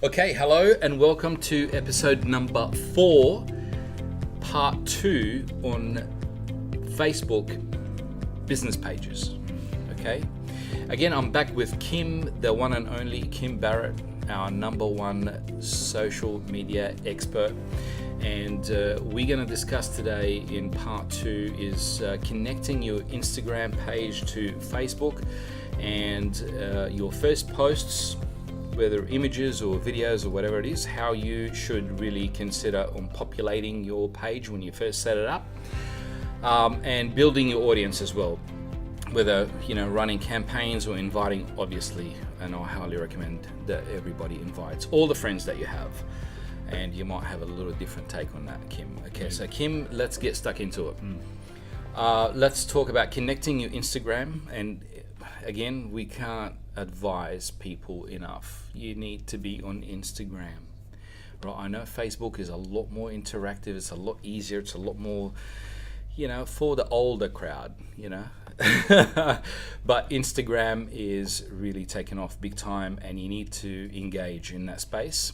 Okay, hello and welcome to episode number 4, part 2 on Facebook business pages. Okay, again, I'm back with Kim, the one and only Kim Barrett, our number one social media expert. And we're going to discuss today in part 2 is connecting your Instagram page to Facebook and your first posts, whether images or videos or whatever it is, how you should really consider on populating your page when you first set it up, and building your audience as well, whether running campaigns or inviting, obviously, and I highly recommend that everybody invites all the friends that you have, and you might have a little different take on that, Kim. Okay, so Kim, let's get stuck into it. Let's talk about connecting your Instagram, and again, we can't advise people enough. You need to be on Instagram, right? I know Facebook is a lot more interactive, it's a lot easier, it's a lot more, for the older crowd, but Instagram is really taken off big time, and you need to engage in that space.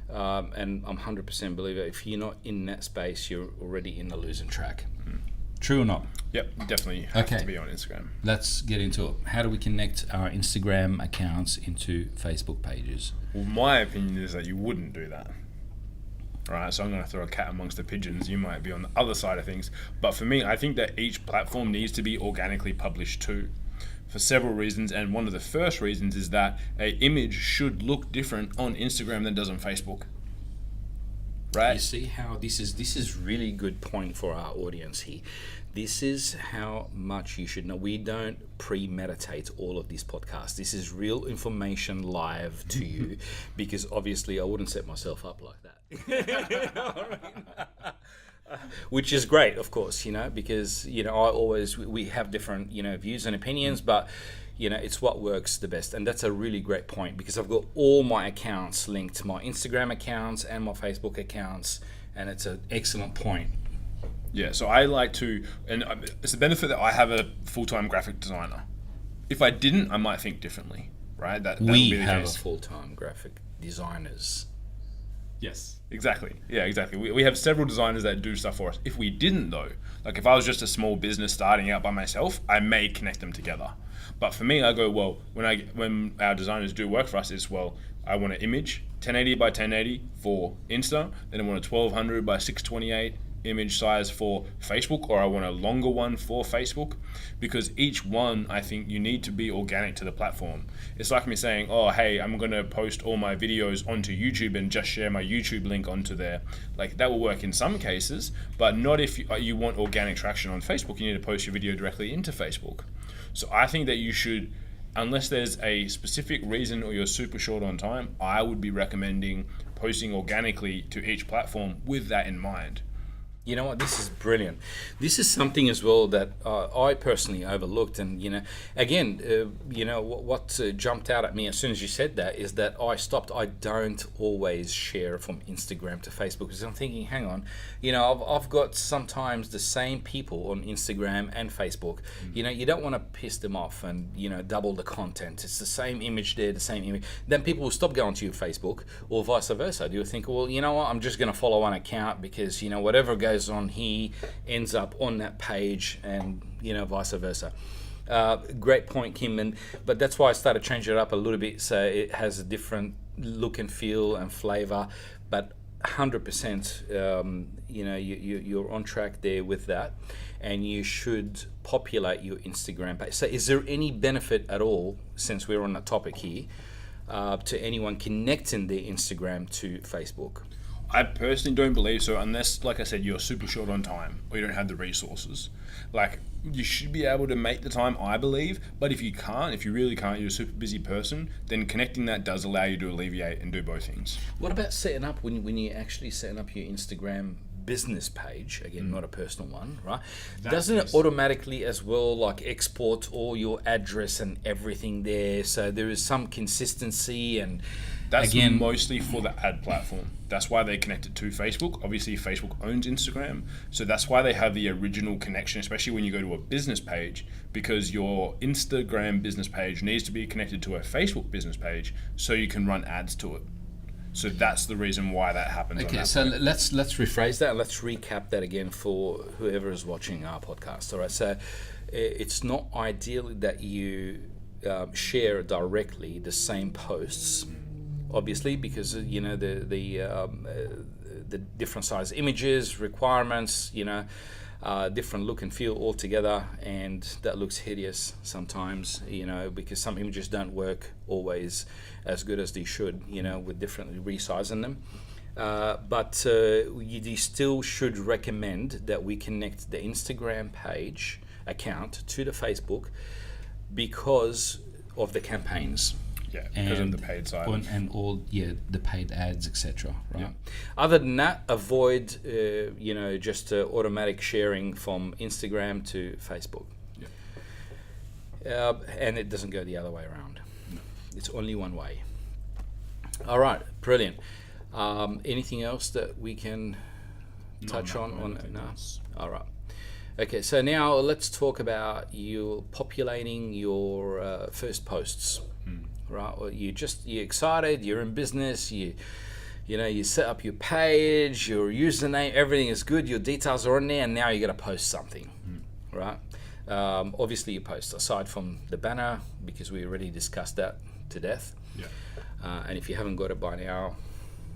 And I'm 100% believer, if you're not in that space, you're already in the losing track. True or not? Yep, definitely have to be on Instagram. Let's get into it. How do we connect our Instagram accounts into Facebook pages? Well, my opinion is that you wouldn't do that. Right, so I'm going to throw a cat amongst the pigeons. You might be on the other side of things. But for me, I think that each platform needs to be organically published too, for several reasons. And one of the first reasons is that an image should look different on Instagram than it does on Facebook. Right. You see how this is really good point for our audience here. This is how much you should know. We don't premeditate all of these podcasts. This is real information live to you, because obviously I wouldn't set myself up like that. Which is great, of course, because we have different views and opinions, but it's what works the best. And that's a really great point, because I've got all my accounts linked, my Instagram accounts and my Facebook accounts, and it's an excellent point. Yeah, so I like to, and it's the benefit that I have a full-time graphic designer. If I didn't, I might think differently, right? We have a full-time graphic designers. Yes, exactly. Yeah, exactly. We have several designers that do stuff for us. If we didn't, though, like if I was just a small business starting out by myself, I may connect them together. But for me, I go, well, when our designers do work for us, I want an image 1080 by 1080 for Insta, then I want a 1200 by 628 image size for Facebook, or I want a longer one for Facebook, because each one, I think you need to be organic to the platform. It's like me saying, oh, hey, I'm going to post all my videos onto YouTube and just share my YouTube link onto there. Like, that will work in some cases, but not if you want organic traction on Facebook. You need to post your video directly into Facebook. So I think that you should, unless there's a specific reason or you're super short on time, I would be recommending posting organically to each platform with that in mind. You know what? This is brilliant. This is something as well that I personally overlooked. And, what jumped out at me as soon as you said that is that I stopped. I don't always share from Instagram to Facebook, because I'm thinking, hang on, I've got sometimes the same people on Instagram and Facebook. You don't want to piss them off and, double the content. It's the same image there, the same image. Then people will stop going to your Facebook, or vice versa. You'll think, well, you know what? I'm just going to follow one account, because, whatever goes on here ends up on that page, and vice versa. Great point, Kim, but that's why I started changing it up a little bit, so it has a different look and feel and flavor. But 100%, you're on track there with that, and you should populate your Instagram page. So is there any benefit at all, since we're on the topic here, to anyone connecting their Instagram to Facebook? I personally don't believe so, unless, like I said, you're super short on time or you don't have the resources. Like, you should be able to make the time, I believe, but if you really can't, you're a super busy person, then connecting that does allow you to alleviate and do both things. What about setting up, when you're actually setting up your Instagram business page, again, not a personal one, right? Doesn't it automatically as well, like, export all your address and everything there, so there is some consistency? And that's mostly for the ad platform. That's why they connect it to Facebook. Obviously, Facebook owns Instagram, so that's why they have the original connection, especially when you go to a business page, because your Instagram business page needs to be connected to a Facebook business page so you can run ads to it. So that's the reason why that happens. Okay, so let's rephrase that. Let's recap that again for whoever is watching our podcast. All right, so it's not ideal that you share directly the same posts, obviously, because the different size images, requirements, different look and feel altogether, and that looks hideous sometimes, because some images don't work always as good as they should, with differently resizing them. But you still should recommend that we connect the Instagram page account to the Facebook because of the campaigns. Yeah, because of the paid side. And all, the paid ads, etc. Right. Yeah. Other than that, avoid, just automatic sharing from Instagram to Facebook. Yeah. And it doesn't go the other way around. No. It's only one way. All right, brilliant. Anything else that we can touch on? No. All right. Okay, so now let's talk about you populating your first posts. Right, well, you're excited, you're in business, you set up your page, your username, everything is good, your details are on there, and now you got to post something, right? Obviously you post aside from the banner, because we already discussed that to death. Yeah. And if you haven't got it by now,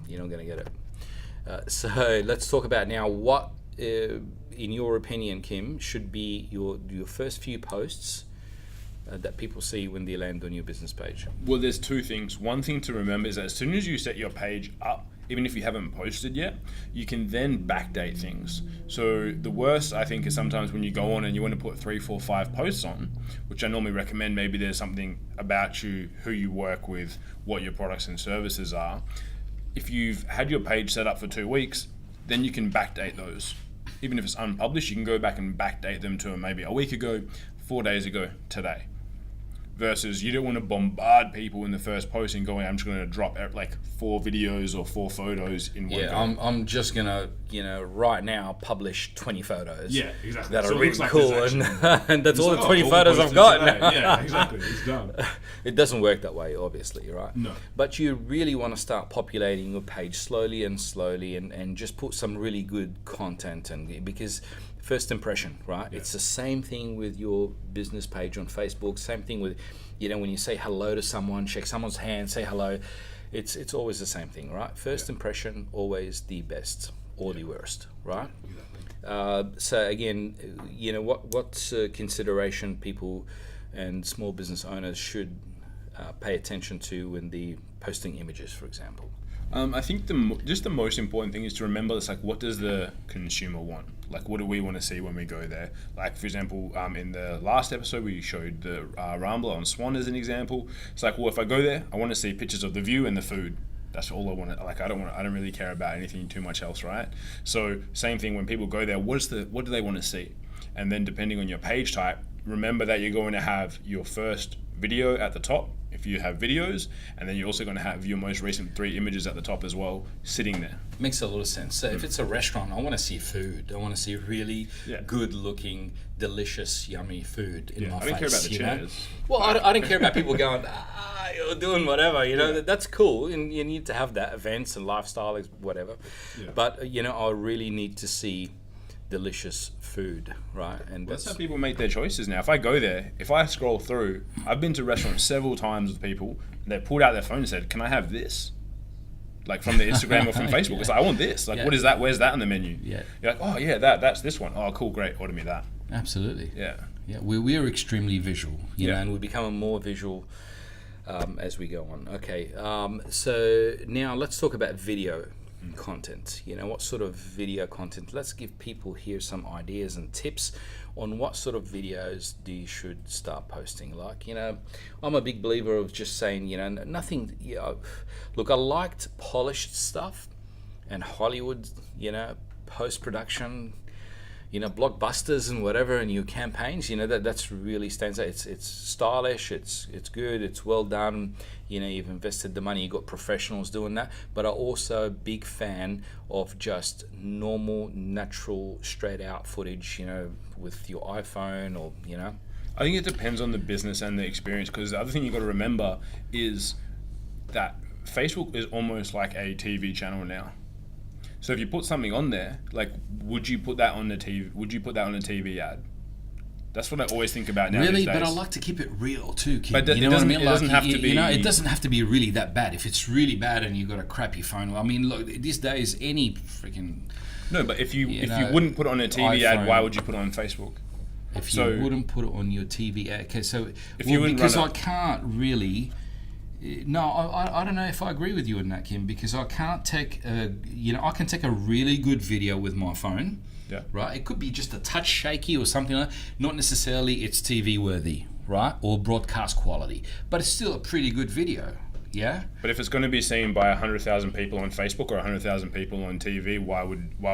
you're not going to get it. So let's talk about now what, in your opinion, Kim, should be your first few posts that people see when they land on your business page. Well, there's two things. One thing to remember is that as soon as you set your page up, even if you haven't posted yet, you can then backdate things. So the worst, I think, is sometimes when you go on and you want to put 3, 4, 5 posts on, which I normally recommend. Maybe there's something about you, who you work with, what your products and services are. If you've had your page set up for 2 weeks, then you can backdate those. Even if it's unpublished, you can go back and backdate them to maybe a week ago, 4 days ago, today. Versus you don't want to bombard people in the first post and going, I'm just going to drop like 4 videos or 4 photos in one go. I'm just going to, right now publish 20 photos. Yeah, exactly. That are really cool. And that's all the 20 photos I've got. Yeah, exactly. It's done. It doesn't work that way, obviously, right? No. But you really want to start populating your page slowly and just put some really good content, and because first impression, right? Yeah. It's the same thing with your business page on Facebook. Same thing with, when you say hello to someone, shake someone's hand, say hello. It's always the same thing, right? First impression, always the best or the worst, right? Exactly. So again, what consideration people and small business owners should pay attention to when they're posting images, for example? I think the most important thing is to remember, it's like, what does the consumer want? Like, what do we want to see when we go there? Like, for example, in the last episode, we showed the Rambler on Swan as an example. It's like, well, if I go there, I want to see pictures of the view and the food. That's all I want to, like, I don't really care about anything too much else, right? So same thing when people go there, what do they want to see? And then depending on your page type, remember that you're going to have your first video at the top, if you have videos, and then you're also going to have your most recent 3 images at the top as well, sitting there. Makes a lot of sense. So if it's a restaurant, I want to see food. I want to see really good looking, delicious, yummy food in my face. I don't care about the chairs. Well, I don't care about people going, you're doing whatever, that's cool. And you need to have that, events and lifestyle, whatever. Yeah. But, I really need to see delicious food, right? And that's how people make their choices now. If I go there, if I scroll through, I've been to restaurants several times with people, and they pulled out their phone and said, can I have this? Like from the Instagram or from Facebook. It's like, I want this. Like, what is that? Where's that on the menu? Yeah. You're like, oh yeah, that's this one. Oh, cool, great. Order me that. Absolutely. Yeah. Yeah, we're extremely visual, know, and we become more visual as we go on. Okay, so now let's talk about video content. What sort of video content? Let's give people here some ideas and tips on what sort of videos you should start posting. Like, I'm a big believer of just saying, nothing. Look, I liked polished stuff and Hollywood, post-production, blockbusters and whatever, and your campaigns, that's really stands out. It's stylish, it's good, it's well done. You've invested the money, you've got professionals doing that. But I'm also a big fan of just normal, natural, straight out footage, with your iPhone or, I think it depends on the business and the experience, because the other thing you've got to remember is that Facebook is almost like a TV channel now. So if you put something on there, like, would you put that on the TV? Would you put that on a TV ad? That's what I always think about now. Really, these days. but I like to keep it real too, Kim. But You know what I mean? it doesn't have to be. You know, it doesn't have to be really that bad. If it's really bad and you've got a crappy phone, I mean, look, these days any freaking. No, but if you wouldn't put it on a TV ad, why would you put it on Facebook? If you wouldn't put it on your TV ad, okay, so because I can't really. No, I don't know if I agree with you on that, Kim, because I can't take I can take a really good video with my phone. Yeah. Right. It could be just a touch shaky or something like that. Not necessarily it's TV worthy, right, or broadcast quality, but it's still a pretty good video. Yeah. But if it's going to be seen by 100,000 people on Facebook or 100,000 people on TV, why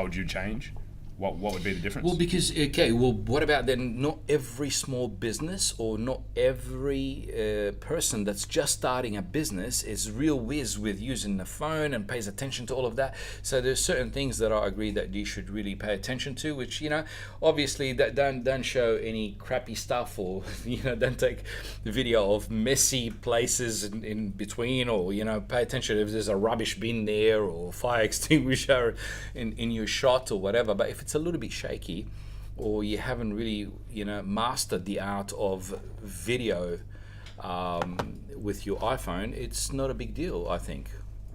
would you change? What would be the difference? Well, because, what about then not every small business or not every person that's just starting a business is real whiz with using the phone and pays attention to all of that. So there's certain things that I agree that you should really pay attention to, which, obviously that don't show any crappy stuff or, don't take the video of messy places in between or, pay attention if there's a rubbish bin there or fire extinguisher in your shot or whatever. But if it's a little bit shaky or you haven't really mastered the art of video with your iPhone, it's not a big deal, I think.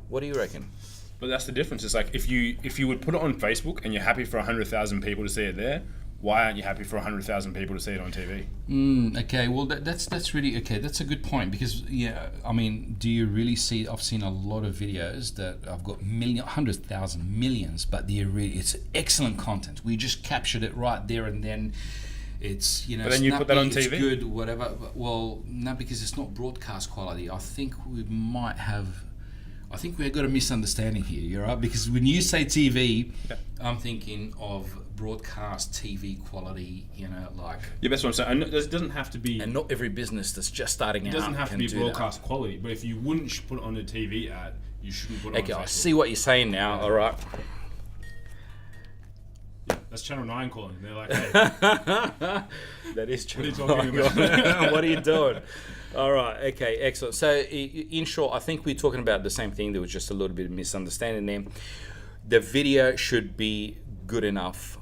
What do you reckon? But that's the difference. It's like if you would put it on Facebook and you're happy for 100,000 people to see it there, why aren't you happy for 100,000 people to see it on TV? Okay, well that's really okay. That's a good point because I mean, do you really see? I've seen a lot of videos that I've got 100,000 millions, but it's excellent content. We just captured it right there and then. It's but then you put that on TV. It's good, whatever. Well, no, because it's not broadcast quality. I think we've got a misunderstanding here. You're right, because when you say TV, I'm thinking of broadcast TV quality. Like that's what I'm saying. It doesn't have to be, and not every business that's just starting out. It doesn't have to be broadcast quality. But if you wouldn't put it on a TV ad, you shouldn't put it on Facebook. I see what you're saying now. All right. That's Channel 9 calling. They're like, hey. That is true. What are you talking about? What are you doing? All right. Okay. Excellent. So, in short, I think we're talking about the same thing. There was just a little bit of misunderstanding there. The video should be good enough.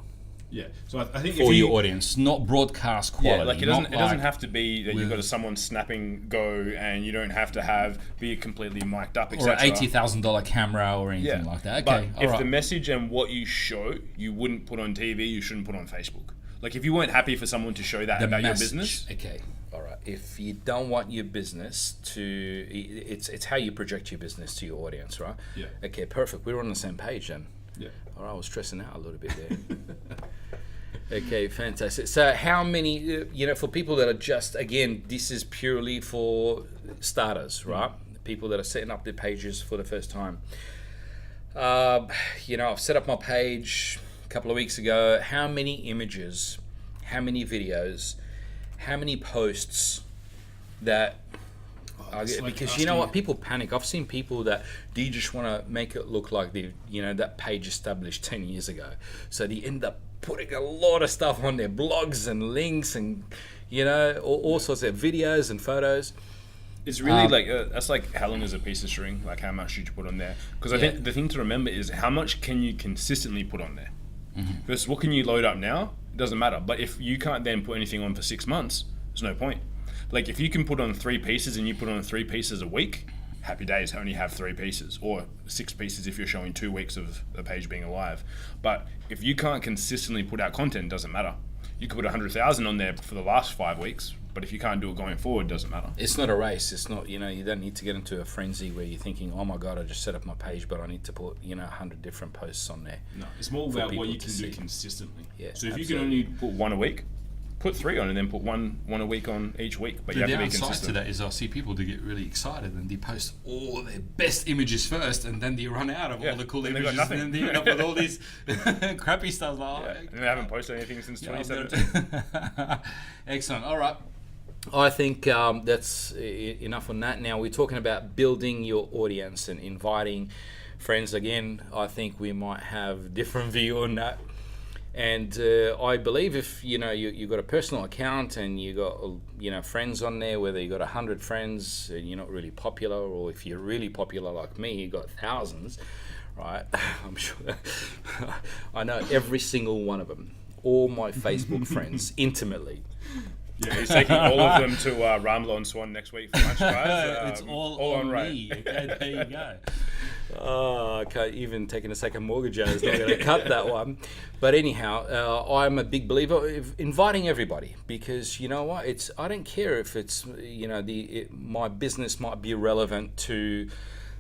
Yeah. So I think for your audience, not broadcast quality. Yeah, like it doesn't have to be that you've got someone snapping go and you don't have to be completely mic'd up, etc. Or an $80,000 camera or anything like that. Okay. But if the message and what you show you wouldn't put on TV, you shouldn't put on Facebook. Like if you weren't happy for someone to show that about your business. Okay. All right. If you don't want your business to, it's how you project your business to your audience, right? Yeah. Okay. Perfect. We're on the same page then. Yeah. All right. I was stressing out a little bit there. Okay, fantastic. So how many, for people that are just, again, this is purely for starters, right? People that are setting up their pages for the first time. I've set up my page a couple of weeks ago. How many images, how many videos, how many posts that... because you know what, people panic. I've seen people that do you just want to make it look like that page established 10 years ago. So they end up putting a lot of stuff on their blogs and links and all sorts of videos and photos. It's really that's like how long is a piece of string? Like how much should you put on there? Because I think the thing to remember is how much can you consistently put on there? Because what can you load up now? It doesn't matter. But if you can't then put anything on for 6 months, there's no point. Like if you can put on 3 pieces and you put on 3 pieces a week, happy days, only have 3 pieces or 6 pieces if you're showing 2 weeks of a page being alive. But if you can't consistently put out content, it doesn't matter. You could put 100,000 on there for the last 5 weeks, but if you can't do it going forward, it doesn't matter. It's not a race. It's not, you don't need to get into a frenzy where you're thinking, oh my God, I just set up my page, but I need to put, 100 different posts on there. No, it's more about what you can do consistently. Yeah, so if you can only put 1 a week, put 3 on and then put one a week on each week, but you have to be consistent. The downside to that is I see people to get really excited and they post all their best images first and then they run out of all the cool images and then they end up with all these crappy stuff. And they haven't posted anything since 2017. Excellent. All right. I think that's enough on that. Now we're talking about building your audience and inviting friends. Again, I think we might have a different view on that. And I believe if you got a personal account and you got friends on there, whether you got 100 friends and you're not really popular, or if you're really popular like me, you got thousands, right? I'm sure I know every single one of them, all my Facebook friends intimately. Yeah, he's taking all of them to Ramlo and Swan next week for lunch, guys. It's all on me. Okay, there you go. Oh, okay, even taking a second mortgage out is not going to cut that one. But anyhow, I'm a big believer of inviting everybody, because you know what? I don't care if it's my business might be relevant to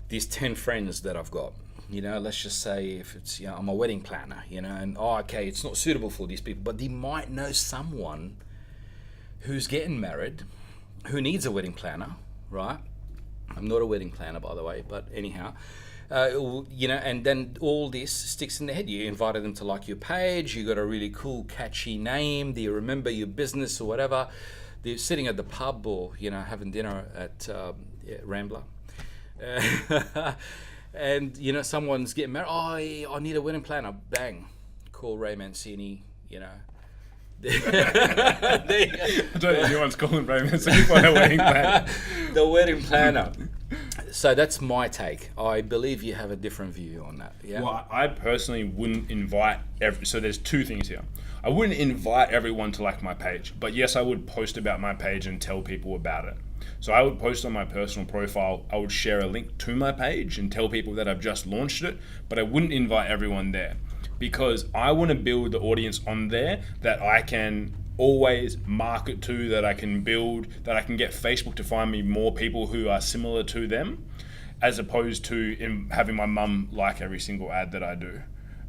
these 10 friends that I've got. Let's just say if it's I'm a wedding planner, and okay, it's not suitable for these people, but they might know someone who's getting married, who needs a wedding planner, right? I'm not a wedding planner, by the way, but anyhow. And then all this sticks in their head. You invited them to like your page, you got a really cool, catchy name, do you remember your business or whatever? They're sitting at the pub or, having dinner at Rambler. And, someone's getting married. Oh, I need a wedding planner. Bang. Call Ray Mancini, I don't think anyone's calling Ray Mancini for a wedding planner. The wedding planner. So that's my take. I believe you have a different view on that. Yeah. Well, I personally wouldn't invite so there's two things here. I wouldn't invite everyone to like my page, but yes, I would post about my page and tell people about it. So I would post on my personal profile, I would share a link to my page and tell people that I've just launched it, but I wouldn't invite everyone there, because I want to build the audience on there that I can always market to, that I can build, that I can get Facebook to find me more people who are similar to them, as opposed to having my mum like every single ad that I do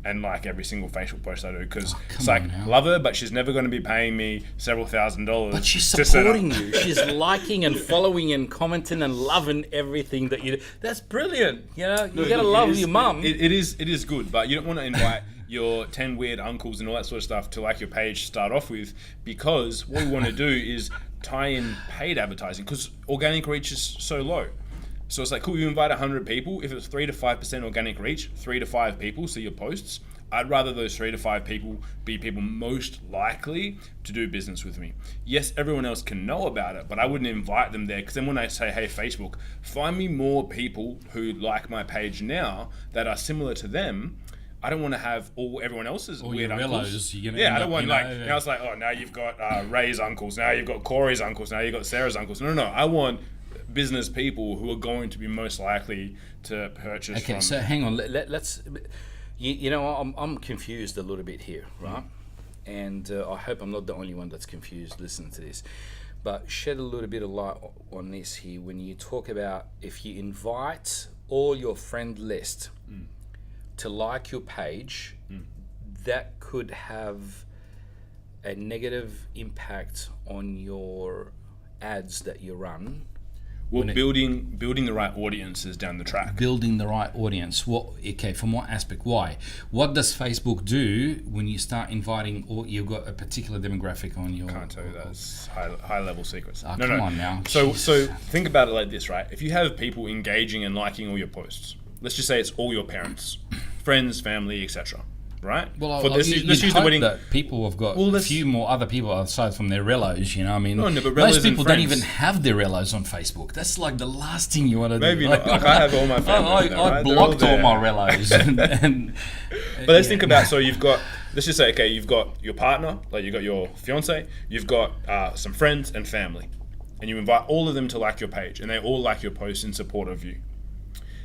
and like every single Facebook post I do, because it's like, love her, but she's never going to be paying me several $1,000s. But she's supporting you. She's liking and following and commenting and loving everything that you do. That's brilliant. You gotta love your mum. It is good, but you don't want to invite your 10 weird uncles and all that sort of stuff to like your page to start off with, because what we want to do is tie in paid advertising, because organic reach is so low. So it's like, cool, you invite 100 people. If it's 3 to 5% organic reach, 3 to 5 people see your posts. I'd rather those 3 to 5 people be people most likely to do business with me. Yes, everyone else can know about it, but I wouldn't invite them there, because then when I say, hey, Facebook, find me more people who like my page now that are similar to them, I don't want to have everyone else's or weird uncles. I don't want now it's like, oh, now you've got Ray's uncles, now you've got Corey's uncles, now you've got Sarah's uncles. No, I want business people who are going to be most likely to purchase from. Okay, so hang on, let's I'm confused a little bit here, right? And I hope I'm not the only one that's confused listening to this, but shed a little bit of light on this here. When you talk about, if you invite all your friend list to like your page, that could have a negative impact on your ads that you run. Well, building the right audiences down the track. Building the right audience. From what aspect? Why? What does Facebook do when you start inviting, or you've got a particular demographic on your... Can't tell you that. It's high level secrets. Come on now. So think about it like this, right? If you have people engaging and liking all your posts, let's just say it's all your parents, friends, family, etc. Right? Well, let's use the wedding. That people have got a few more other people aside from their relos. I mean, most people don't even have their relos on Facebook. That's like the last thing you want to do. Maybe not. Like, I have all my family. I blocked all my relos. But let's think about. So you've got. Let's just say, okay, you've got your partner, like you've got your fiance, you've got some friends and family, and you invite all of them to like your page, and they all like your post in support of you.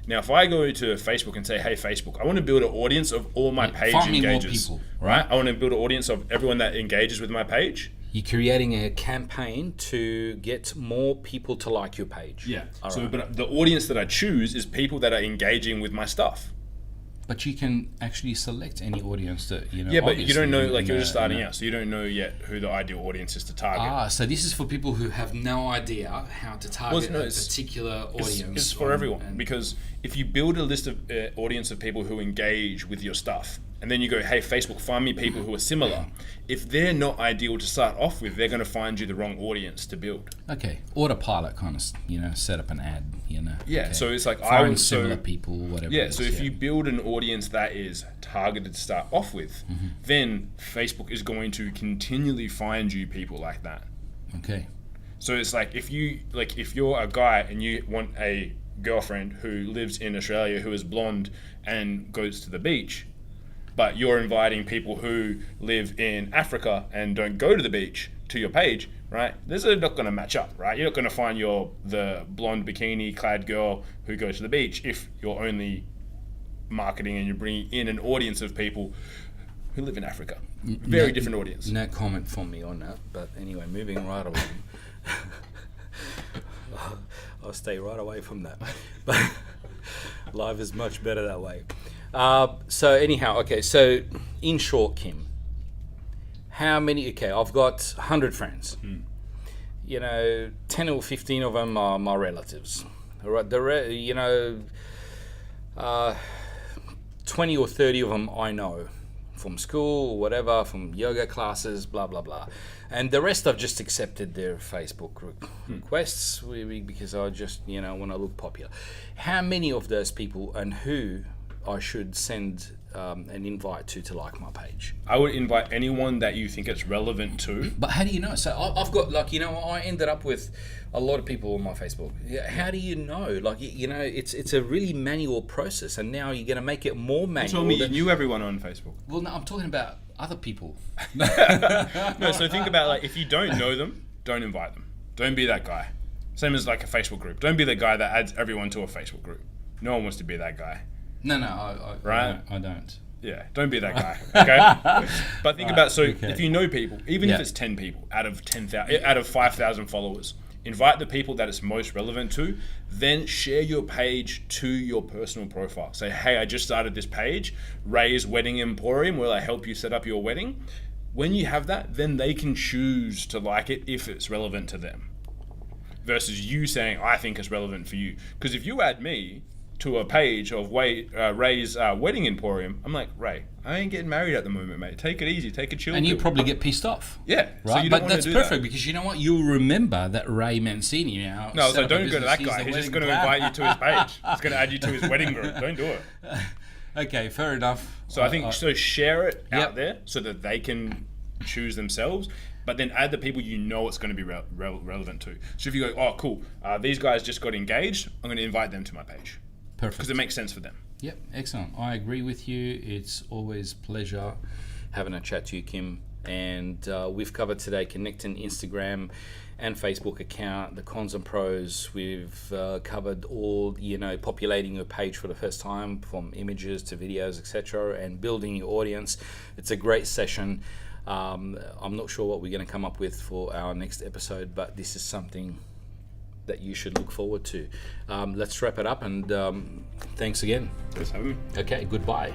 Now, if I go to Facebook and say, hey, Facebook, I want to build an audience of all my page engagers, more people, right? I want to build an audience of everyone that engages with my page. You're creating a campaign to get more people to like your page. Yeah. But the audience that I choose is people that are engaging with my stuff. But you can actually select any audience that, Yeah, but you don't know, like you're just starting out, so you don't know yet who the ideal audience is to target. So this is for people who have no idea how to target a particular audience. It's for everyone, because if you build a list of audience of people who engage with your stuff, and then you go, hey, Facebook, find me people who are similar. If they're not ideal to start off with, they're going to find you the wrong audience to build. Okay, autopilot kind of, set up an ad, Yeah, okay. so it's like find similar people, whatever. Yeah, so if you build an audience that is targeted to start off with, then Facebook is going to continually find you people like that. Okay. So it's like if you're a guy and you want a girlfriend who lives in Australia who is blonde and goes to the beach, but you're inviting people who live in Africa and don't go to the beach to your page, right? These are not going to match up, right? You're not going to find the blonde bikini clad girl who goes to the beach if you're only marketing and you're bringing in an audience of people who live in Africa. Very different audience. No comment from me on that, but anyway, moving right along. I'll stay right away from that. But life is much better that way. So anyhow, okay, so in short, Kim, how many, okay, I've got 100 friends. 10 or 15 of them are my relatives. All right, 20 or 30 of them I know from school or whatever, from yoga classes, blah, blah, blah. And the rest I've just accepted their Facebook requests because I just, want to look popular. How many of those people and who I should send an invite to like my page? I would invite anyone that you think it's relevant to. But how do you know? So I've got I ended up with a lot of people on my Facebook. How do you know? It's a really manual process, and now you're going to make it more manual. You told me you knew everyone on Facebook. Well, no, I'm talking about other people. No, so think about if you don't know them, don't invite them. Don't be that guy. Same as a Facebook group. Don't be the guy that adds everyone to a Facebook group. No one wants to be that guy. No, I don't. Yeah, don't be that guy, okay? But think about, if you know people, even if it's 10 people out of 5,000 followers, invite the people that it's most relevant to, then share your page to your personal profile. Say, hey, I just started this page, Ray's Wedding Emporium, will I help you set up your wedding? When you have that, then they can choose to like it if it's relevant to them. Versus you saying, I think it's relevant for you. Because if you add me to a page of Ray's Wedding Emporium, I'm like, Ray, I ain't getting married at the moment, mate. Take it easy, take a chill. And you probably get pissed off. Yeah, right. So you don't but that's perfect because you know what? You'll remember that Ray Mancini now. No, so don't go to that guy. He's just going to invite you to his page. He's going to add you to his wedding group. Don't do it. Okay, fair enough. So I think share it out there so that they can choose themselves. But then add the people you know it's going to be relevant to. So if you go, oh, cool, these guys just got engaged, I'm going to invite them to my page. Perfect. Because it makes sense for them. Yep, excellent. I agree with you. It's always a pleasure having a chat to you, Kim. And we've covered today connecting Instagram and Facebook account, the cons and pros. We've covered all, populating your page for the first time, from images to videos, etc., and building your audience. It's a great session. I'm not sure what we're going to come up with for our next episode, but this is something that you should look forward to. Let's wrap it up, and thanks again. Thanks for having me. Okay, goodbye.